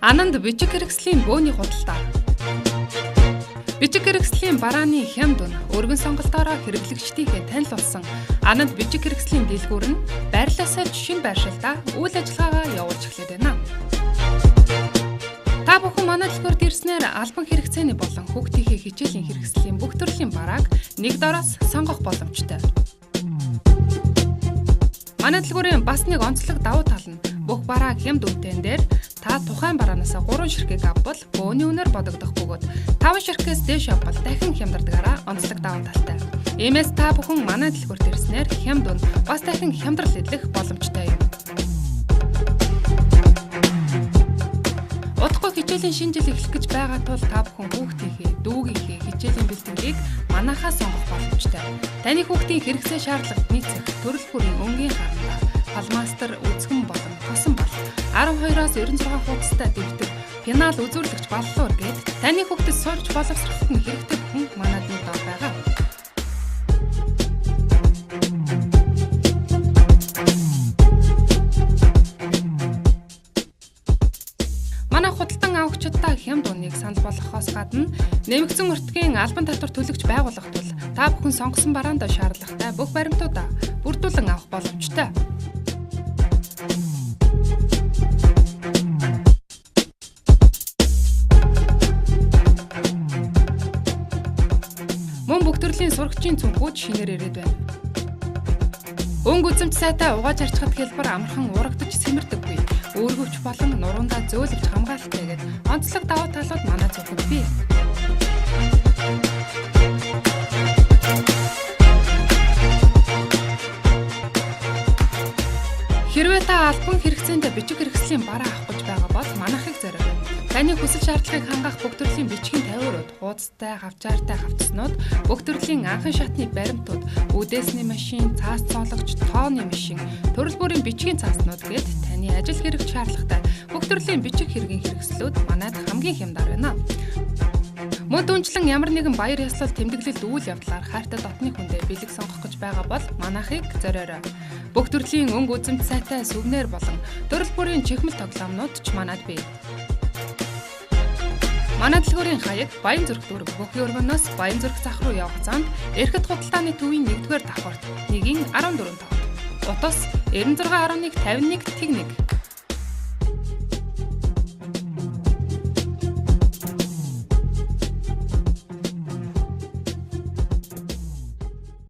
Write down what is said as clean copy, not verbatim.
Ананд бичиг хэрэгслийн бөөний худалдаа. Бичиг хэрэгслийн барааны хямд үн өргөн сонголтоороо хэрэглэгчдийнхээ танил болсон Ананд бичиг хэрэгслийн дэлгүүр нь байрлалаасаа жишин байршилтаа үйл ажиллагаагаа явуулж эхлэв байна. Та бүхэн манай дэлгүүрт ирснээр албан хэрэгцээний болон хүүхдийнхээ хичээлийн хэрэгслийн бүх төрлийн барааг нэг дороос сонгох боломжтой. Манай дэлгүүрийн бас нэг онцлог давуу тал нь бүх бараа хямд үнэтэй дээр та тухайн бараанаас 3 ширхгийг авбал бөөний үнээр бодогдох бөгөөд 5 ширхгээс дээш авбал дахин хямдардагаараа онцлог давуу талтай. Иймээс та бүхэн манай дэлгүүрт ирснээр хямд үн бас дахин хямдрал эдлэх боломжтой юм. Удахгүй хичээлийн шинэ жил эхлэх гэж байгаа тул та бүхэн хүүхдийнхээ, дүүгийнхээ хичээлийн бэлтгэлийг манайхаас сонгох боломжтой. Таны хүүхдийн хэрэгцээ шаардлагад нийцэх төрөл бүрийн өнгийн харандаа, палмастер, үзгэн болон тосон бол 12-оос 96 хуудастай дэвтэр, пенал үзүүлэгч баллуур гээд таны хүүхдэд сурч боловсроход нь хэрэгтэй бүхэн манайд нэг дор байгаа. Худалдан авагчдаа хямд үнийг санал болгохоос гадна нэмэгдсэн өртгийн албан татвар төлөгч байгуулах тул та бүхэн сонгосон бараанд шаардлагатай бүх баримтуудаа бүрдүүлэн авах боломжтой. Мөн бүх төрлийн сурагчийн цүнхүүд шинээр ирээд байна. Өнгө үзэмж сайтай угааж арчхад хэлбэр амархан урагдж сэмэрдэггүй. Өөргөвч болон нуруундаа зөөлөвч хамгаалтайгээд онцлог давуу талууд манай зөвхөн бий. Хэрвээ та албан хэрэгцээнд бичиг хэрэгслийн бараа авах гэж байгаа бол манайхыг зорио. Таны хүсэл шаардлагыг хангах бүх төрлийн бичгийн тавиурууд, хуудастай, хавчаартай хавцснууд, бүх төрлийн анхан шатны баримтууд, үдээсний машин, цаас цоологч, тооны машин, төрөл бүрийн бичгийн цааснууд гээд таны ажил хэрэг шаардлагатай бүх төрлийн бичиг хэргийн хэрэгслүүд манайд хамгийн хямдар байна. Мөн түнчлэн ямар нэгэн баяр ёслол тэмдэглэлт үйл явдлаар хайртай дотны хүндээ бэлэг сонгох гэж байгаа бол манайхыг зориорой. Бүх төрлийн өнгө үзэмж сайтай сүвнэр болон төрөл бүрийн чихмэл тоглоомнууд ч манайд бий. Манай дэлгүүрийн хаяг Баянзүрх дүүрэг Бөхий өргөнөөс Баянзүрх зах руу явах замд Эрхэт худалдааны төвийн 1-р давхарт 1-14 5. Утас 9611 51 1.